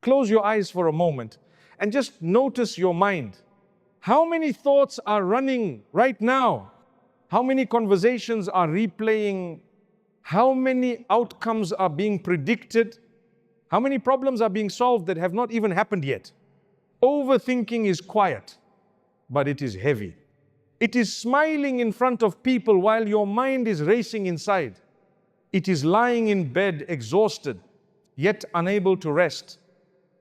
close your eyes for a moment and just notice your mind. How many thoughts are running right now? How many conversations are replaying? How many outcomes are being predicted? How many problems are being solved that have not even happened yet? Overthinking is quiet, but it is heavy. It is smiling in front of people while your mind is racing inside. It is lying in bed exhausted, yet unable to rest.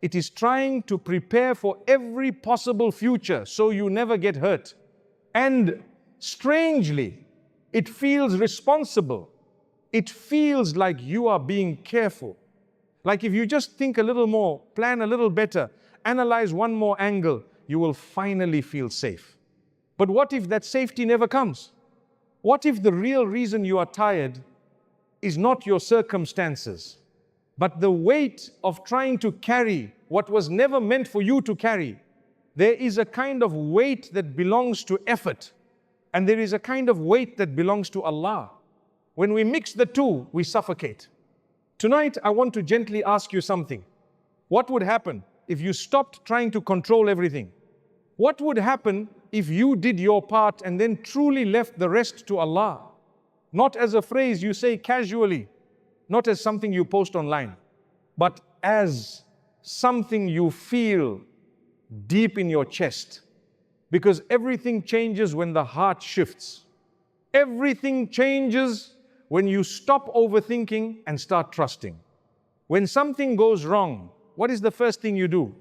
It is trying to prepare for every possible future so you never get hurt. And strangely, it feels responsible. It feels like you are being careful. Like if you just think a little more, plan a little better, analyze one more angle, you will finally feel safe. But what if that safety never comes? What if the real reason you are tired is not your circumstances, but the weight of trying to carry what was never meant for you to carry? There is a kind of weight that belongs to effort, and there is a kind of weight that belongs to Allah. When we mix the two, we suffocate. Tonight, I want to gently ask you something. What would happen if you stopped trying to control everything? What would happen if you did your part and then truly left the rest to Allah? Not as a phrase you say casually, not as something you post online, but as something you feel deep in your chest. Because everything changes when the heart shifts. Everything changes when you stop overthinking and start trusting. When something goes wrong, what is the first thing you do?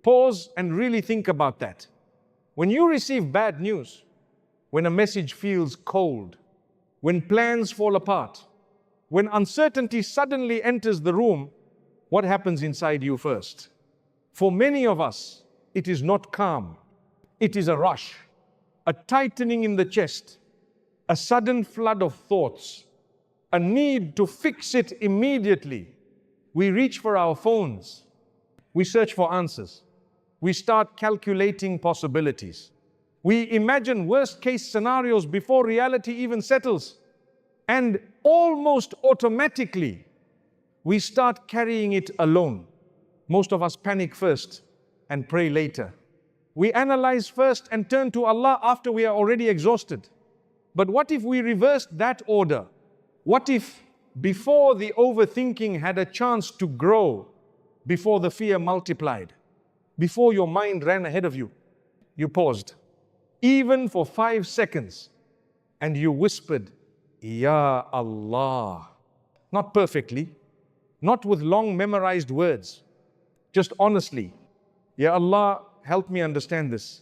Pause and really think about that. When you receive bad news, when a message feels cold, when plans fall apart, when uncertainty suddenly enters the room, what happens inside you first? For many of us, it is not calm. It is a rush, a tightening in the chest, a sudden flood of thoughts, a need to fix it immediately. We reach for our phones. We search for answers. We start calculating possibilities. We imagine worst-case scenarios before reality even settles. And almost automatically, we start carrying it alone. Most of us panic first and pray later. We analyze first and turn to Allah after we are already exhausted. But what if we reversed that order? What if before the overthinking had a chance to grow, before the fear multiplied, before your mind ran ahead of you, you paused, even for 5 seconds, and you whispered, Ya Allah. Not perfectly, not with long memorized words, just honestly. Ya Allah, help me understand this.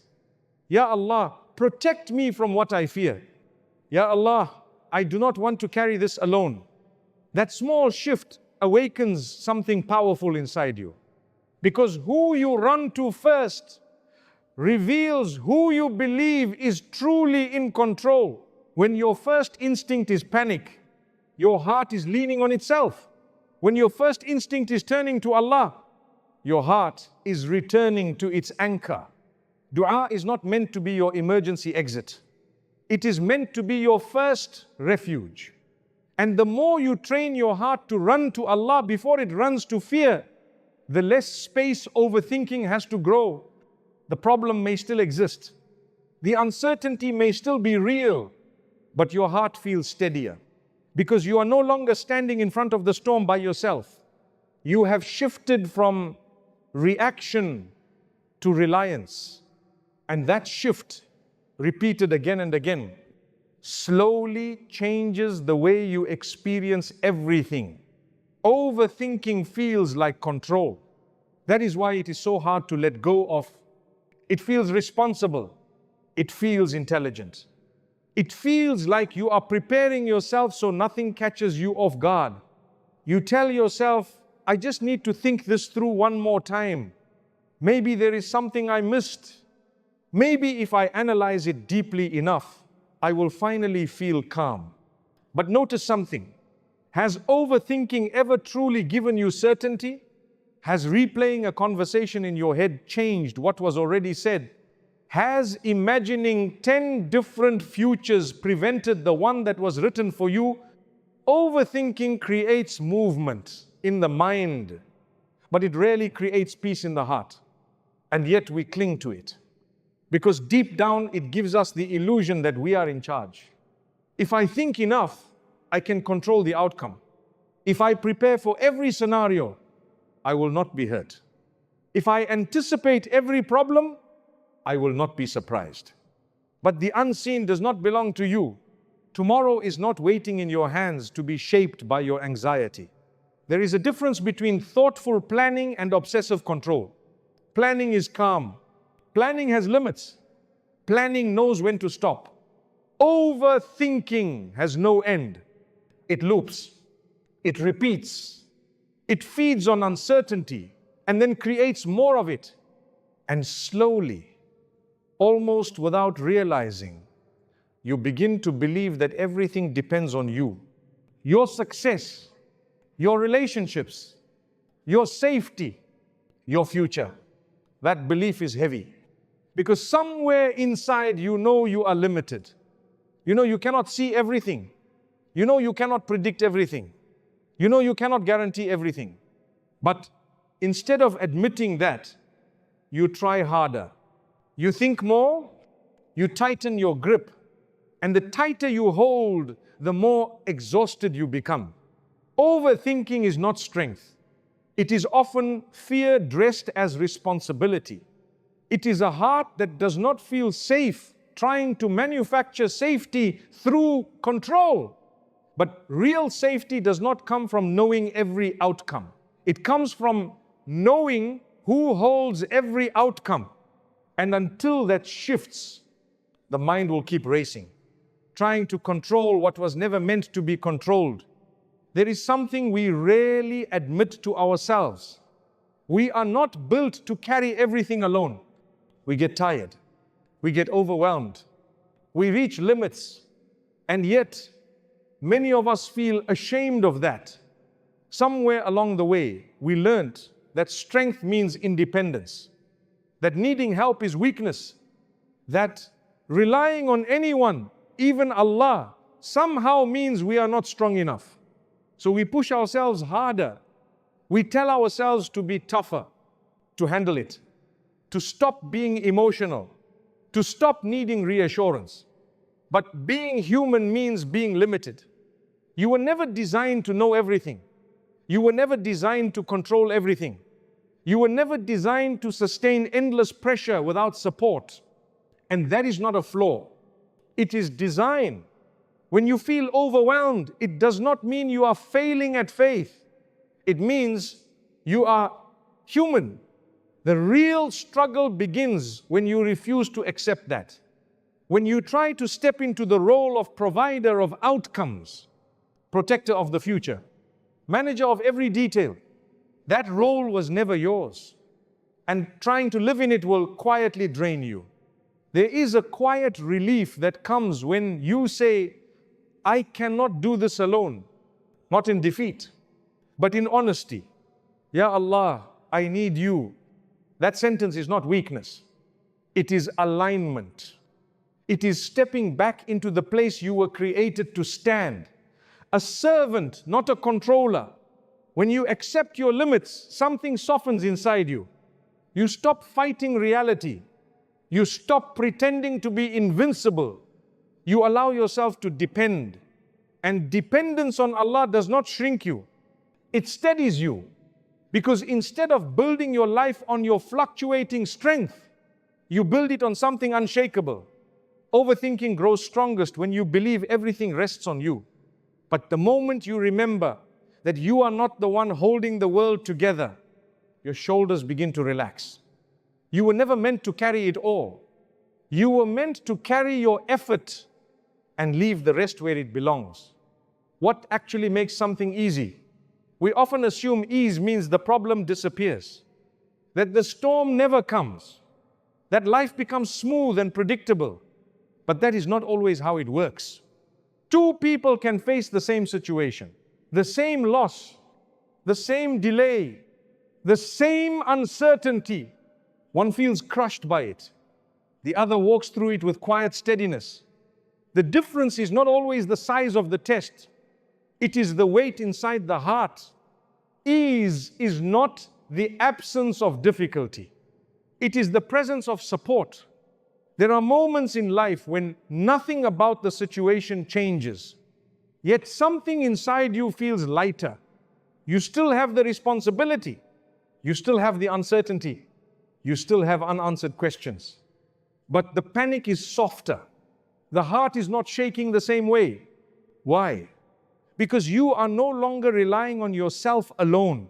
Ya Allah, protect me from what I fear. Ya Allah, I do not want to carry this alone. That small shift awakens something powerful inside you. Because who you run to first reveals who you believe is truly in control. When your first instinct is panic, your heart is leaning on itself. When your first instinct is turning to Allah, your heart is returning to its anchor. Dua is not meant to be your emergency exit. It is meant to be your first refuge. And the more you train your heart to run to Allah before it runs to fear, the less space overthinking has to grow. The problem may still exist. The uncertainty may still be real, but your heart feels steadier because you are no longer standing in front of the storm by yourself. You have shifted from reaction to reliance. And that shift, repeated again and again, slowly changes the way you experience everything. Overthinking feels like control. That is why it is so hard to let go of. It feels responsible. It feels intelligent. It feels like you are preparing yourself so nothing catches you off guard. You tell yourself, I just need to think this through one more time. Maybe there is something I missed. Maybe if I analyze it deeply enough, I will finally feel calm. But notice something. Has overthinking ever truly given you certainty? Has replaying a conversation in your head changed what was already said? Has imagining 10 different futures prevented the one that was written for you? Overthinking creates movement in the mind. but it rarely creates peace in the heart. And yet we cling to it. Because deep down, it gives us the illusion that we are in charge. If I think enough, I can control the outcome. If I prepare for every scenario, I will not be hurt. If I anticipate every problem, I will not be surprised. But the unseen does not belong to you. Tomorrow is not waiting in your hands to be shaped by your anxiety. There is a difference between thoughtful planning and obsessive control. Planning is calm. Planning has limits. Planning knows when to stop. Overthinking has no end. It loops. It repeats. It feeds on uncertainty and then creates more of it. And slowly, almost without realizing, you begin to believe that everything depends on you. Your success, your relationships, your safety, your future. That belief is heavy. Because somewhere inside you know you are limited. You know you cannot see everything. You know you cannot predict everything. You know you cannot guarantee everything. But instead of admitting that, you try harder. You think more, you tighten your grip. And the tighter you hold, the more exhausted you become. Overthinking is not strength. It is often fear dressed as responsibility. It is a heart that does not feel safe, trying to manufacture safety through control. But real safety does not come from knowing every outcome. It comes from knowing who holds every outcome. And until that shifts, the mind will keep racing, trying to control what was never meant to be controlled. There is something we rarely admit to ourselves. We are not built to carry everything alone. We get tired. We get overwhelmed. We reach limits. And yet, many of us feel ashamed of that. Somewhere along the way, we learned that strength means independence, that needing help is weakness, that relying on anyone, even Allah, somehow means we are not strong enough. So we push ourselves harder. We tell ourselves to be tougher, to handle it, to stop being emotional, to stop needing reassurance. But being human means being limited. You were never designed to know everything. You were never designed to control everything. You were never designed to sustain endless pressure without support. And that is not a flaw. It is design. When you feel overwhelmed, it does not mean you are failing at faith. It means you are human. The real struggle begins when you refuse to accept that. When you try to step into the role of provider of outcomes, protector of the future, manager of every detail, that role was never yours. And trying to live in it will quietly drain you. There is a quiet relief that comes when you say, I cannot do this alone, not in defeat, but in honesty. Ya Allah, I need you. That sentence is not weakness. It is alignment. It is stepping back into the place you were created to stand. A servant, not a controller. When you accept your limits, something softens inside you. You stop fighting reality. You stop pretending to be invincible. You allow yourself to depend. And dependence on Allah does not shrink you. It steadies you. Because instead of building your life on your fluctuating strength, you build it on something unshakable. Overthinking grows strongest when you believe everything rests on you. But the moment you remember that you are not the one holding the world together, your shoulders begin to relax. You were never meant to carry it all. You were meant to carry your effort and leave the rest where it belongs. What actually makes something easy? We often assume ease means the problem disappears, that the storm never comes, that life becomes smooth and predictable. But that is not always how it works. Two people can face the same situation, the same loss, the same delay, the same uncertainty. One feels crushed by it. The other walks through it with quiet steadiness. The difference is not always the size of the test. It is the weight inside the heart. Ease is not the absence of difficulty. It is the presence of support. There are moments in life when nothing about the situation changes, yet something inside you feels lighter. You still have the responsibility. You still have the uncertainty. You still have unanswered questions. But the panic is softer. The heart is not shaking the same way. Why? Because you are no longer relying on yourself alone.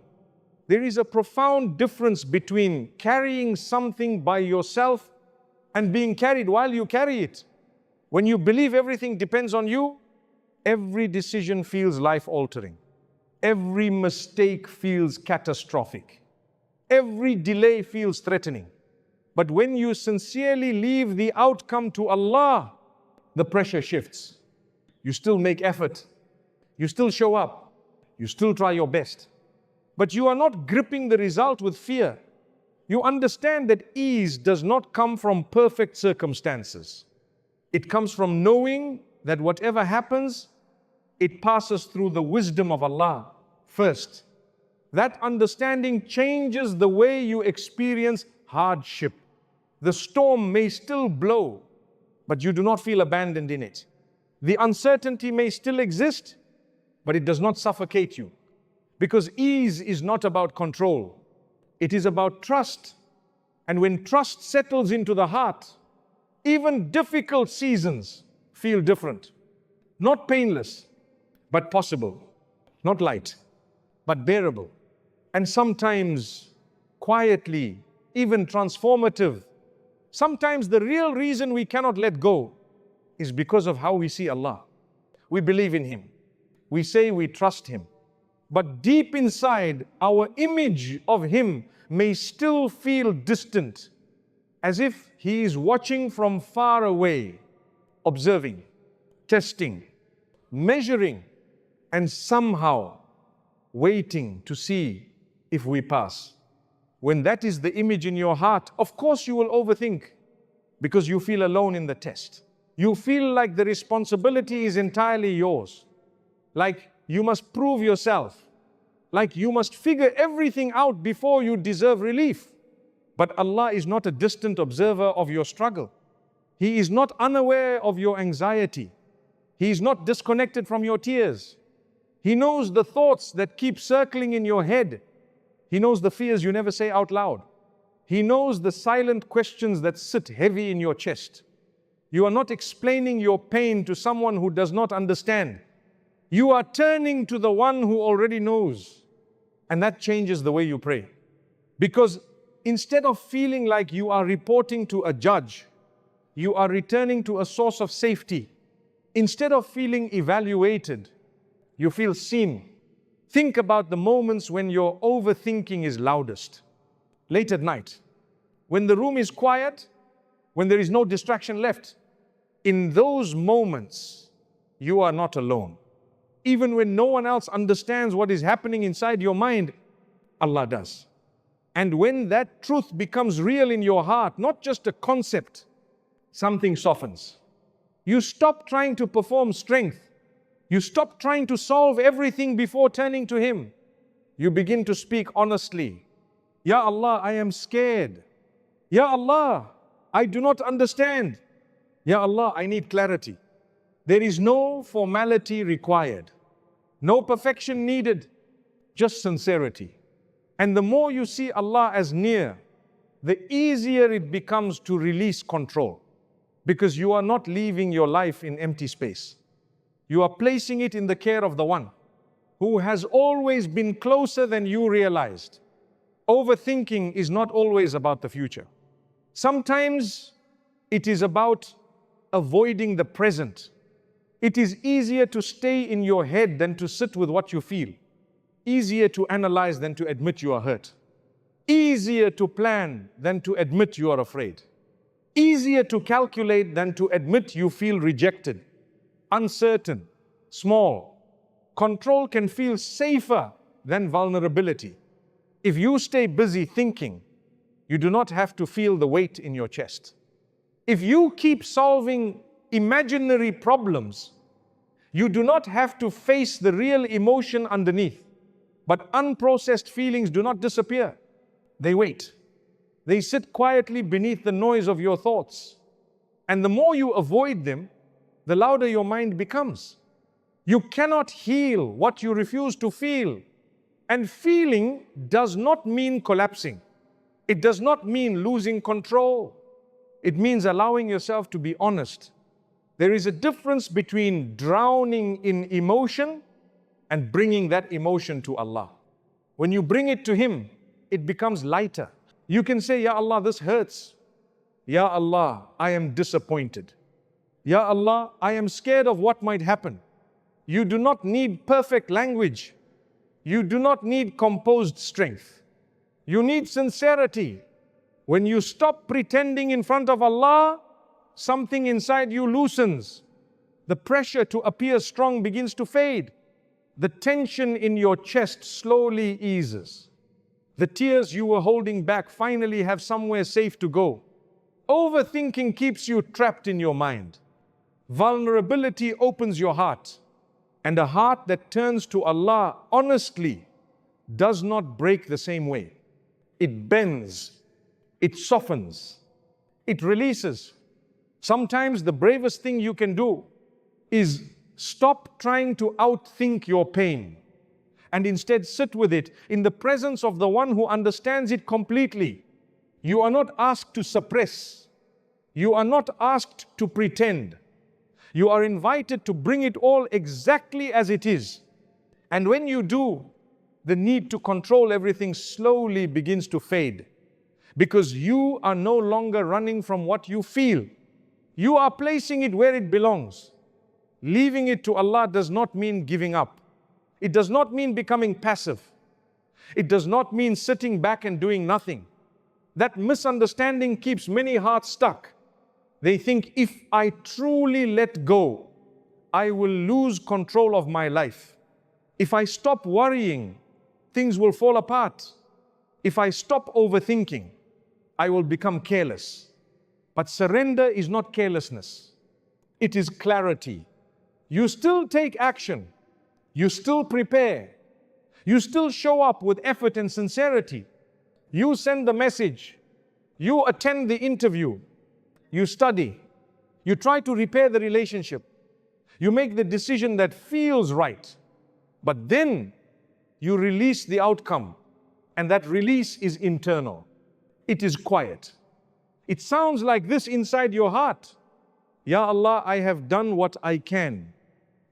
There is a profound difference between carrying something by yourself and being carried while you carry it. When you believe everything depends on you, every decision feels life-altering. Every mistake feels catastrophic. Every delay feels threatening. But when you sincerely leave the outcome to Allah, the pressure shifts. You still make effort. You still show up. You still try your best. But you are not gripping the result with fear. You understand that ease does not come from perfect circumstances. It comes from knowing that whatever happens, it passes through the wisdom of Allah first. That understanding changes the way you experience hardship. The storm may still blow, but you do not feel abandoned in it. The uncertainty may still exist, but it does not suffocate you. Because ease is not about control. It is about trust. And when trust settles into the heart, even difficult seasons feel different. Not painless, but possible. Not light, but bearable. And sometimes quietly, even transformative. Sometimes the real reason we cannot let go is because of how we see Allah. We believe in Him. We say we trust Him. But deep inside, our image of Him may still feel distant, as if He is watching from far away, observing, testing, measuring, and somehow waiting to see if we pass. When that is the image in your heart, of course you will overthink, because you feel alone in the test. You feel like the responsibility is entirely yours. Like you must prove yourself. Like you must figure everything out before you deserve relief. But Allah is not a distant observer of your struggle. He is not unaware of your anxiety. He is not disconnected from your tears. He knows the thoughts that keep circling in your head. He knows the fears you never say out loud. He knows the silent questions that sit heavy in your chest. You are not explaining your pain to someone who does not understand. You are turning to the one who already knows. And that changes the way you pray. Because instead of feeling like you are reporting to a judge, you are returning to a source of safety. Instead of feeling evaluated, you feel seen. Think about the moments when your overthinking is loudest. Late at night, when the room is quiet, when there is no distraction left. In those moments, you are not alone. Even when no one else understands what is happening inside your mind, Allah does. And when that truth becomes real in your heart, not just a concept, something softens. You stop trying to perform strength. You stop trying to solve everything before turning to Him. You begin to speak honestly. Ya Allah, I am scared. Ya Allah, I do not understand. Ya Allah, I need clarity. There is no formality required. No perfection needed, just sincerity. And the more you see Allah as near, the easier it becomes to release control. Because you are not leaving your life in empty space. You are placing it in the care of the One who has always been closer than you realized. Overthinking is not always about the future. Sometimes it is about avoiding the present. It is easier to stay in your head than to sit with what you feel. Easier to analyze than to admit you are hurt. Easier to plan than to admit you are afraid. Easier to calculate than to admit you feel rejected, uncertain, small. Control can feel safer than vulnerability. If you stay busy thinking, you do not have to feel the weight in your chest. If you keep solving imaginary problems, you do not have to face the real emotion underneath. But unprocessed feelings do not disappear. They wait. They sit quietly beneath the noise of your thoughts. And the more you avoid them, the louder your mind becomes. You cannot heal what you refuse to feel. And feeling does not mean collapsing. It does not mean losing control. It means allowing yourself to be honest. There is a difference between drowning in emotion and bringing that emotion to Allah. When you bring it to Him, it becomes lighter. You can say, Ya Allah, this hurts. Ya Allah, I am disappointed. Ya Allah, I am scared of what might happen. You do not need perfect language. You do not need composed strength. You need sincerity. When you stop pretending in front of Allah, something inside you loosens. The pressure to appear strong begins to fade. The tension in your chest slowly eases. The tears you were holding back finally have somewhere safe to go. Overthinking keeps you trapped in your mind. Vulnerability opens your heart. And a heart that turns to Allah honestly does not break the same way. It bends, it softens, it releases. Sometimes the bravest thing you can do is stop trying to outthink your pain and instead sit with it in the presence of the one who understands it completely. You are not asked to suppress. You are not asked to pretend. You are invited to bring it all exactly as it is. And when you do, the need to control everything slowly begins to fade, because you are no longer running from what you feel. You are placing it where it belongs. Leaving it to Allah does not mean giving up. It does not mean becoming passive. It does not mean sitting back and doing nothing. That misunderstanding keeps many hearts stuck. They think, if I truly let go, I will lose control of my life. If I stop worrying, things will fall apart. If I stop overthinking, I will become careless. But surrender is not carelessness. It is clarity. You still take action. You still prepare. You still show up with effort and sincerity. You send the message. You attend the interview. You study. You try to repair the relationship. You make the decision that feels right. But then you release the outcome. And that release is internal. It is quiet. It sounds like this inside your heart. Ya Allah, I have done what I can.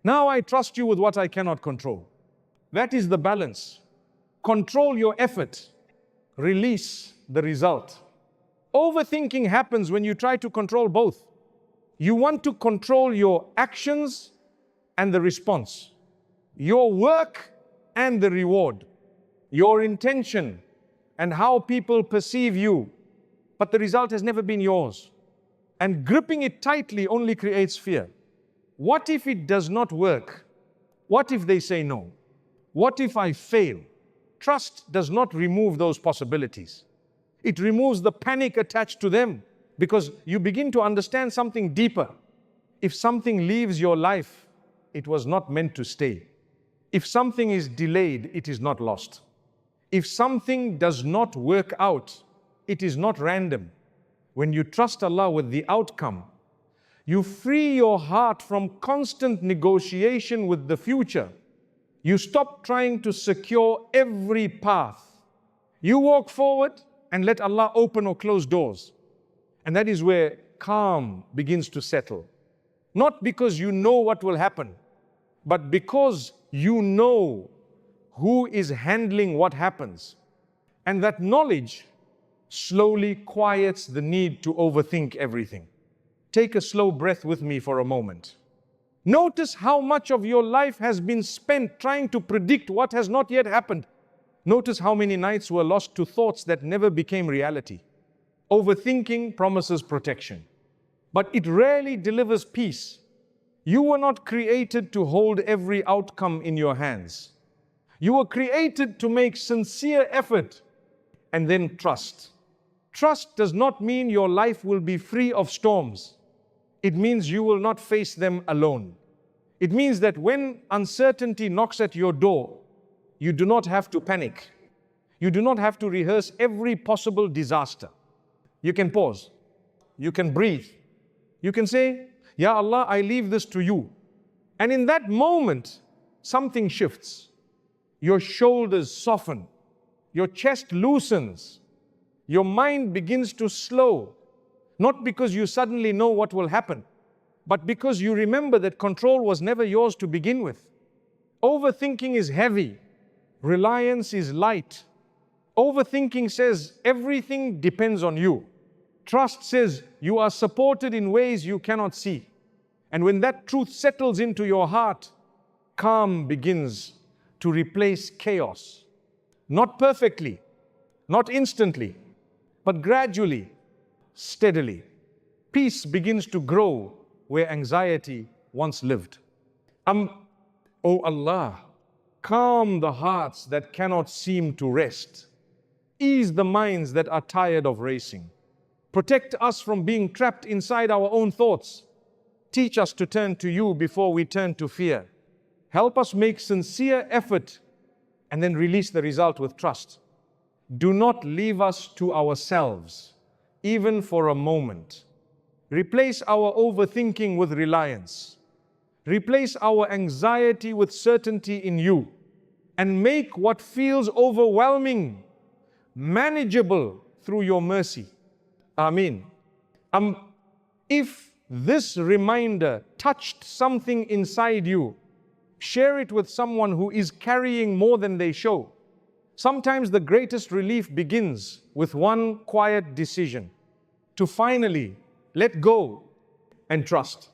Now I trust you with what I cannot control. That is the balance. Control your effort. Release the result. Overthinking happens when you try to control both. You want to control your actions and the response, your work and the reward, your intention and how people perceive you, but the result has never been yours. And gripping it tightly only creates fear. What if it does not work? What if they say no? What if I fail? Trust does not remove those possibilities. It removes the panic attached to them, because you begin to understand something deeper. If something leaves your life, it was not meant to stay. If something is delayed, it is not lost. If something does not work out, it is not random. When you trust Allah with the outcome, you free your heart from constant negotiation with the future. You stop trying to secure every path. You walk forward and let Allah open or close doors. And that is where calm begins to settle. Not because you know what will happen, but because you know who is handling what happens. And that knowledge slowly quiets the need to overthink everything. Take a slow breath with me for a moment. Notice how much of your life has been spent trying to predict what has not yet happened. Notice how many nights were lost to thoughts that never became reality. Overthinking promises protection, but it rarely delivers peace. You were not created to hold every outcome in your hands. You were created to make sincere effort and then trust. Trust does not mean your life will be free of storms. It means you will not face them alone. It means that when uncertainty knocks at your door, you do not have to panic. You do not have to rehearse every possible disaster. You can pause. You can breathe. You can say, Ya Allah, I leave this to you. And in that moment, something shifts. Your shoulders soften. Your chest loosens. Your mind begins to slow. Not because you suddenly know what will happen, but because you remember that control was never yours to begin with. Overthinking is heavy. Reliance is light. Overthinking says everything depends on you. Trust says you are supported in ways you cannot see. And when that truth settles into your heart, calm begins to replace chaos. Not perfectly, not instantly, but gradually, steadily. Peace begins to grow where anxiety once lived. O Allah, calm the hearts that cannot seem to rest. Ease the minds that are tired of racing. Protect us from being trapped inside our own thoughts. Teach us to turn to you before we turn to fear. Help us make sincere effort and then release the result with trust. Do not leave us to ourselves, even for a moment. Replace our overthinking with reliance. Replace our anxiety with certainty in you. And make what feels overwhelming manageable through your mercy. Ameen. If this reminder touched something inside you, share it with someone who is carrying more than they show. Sometimes the greatest relief begins with one quiet decision to finally let go and trust.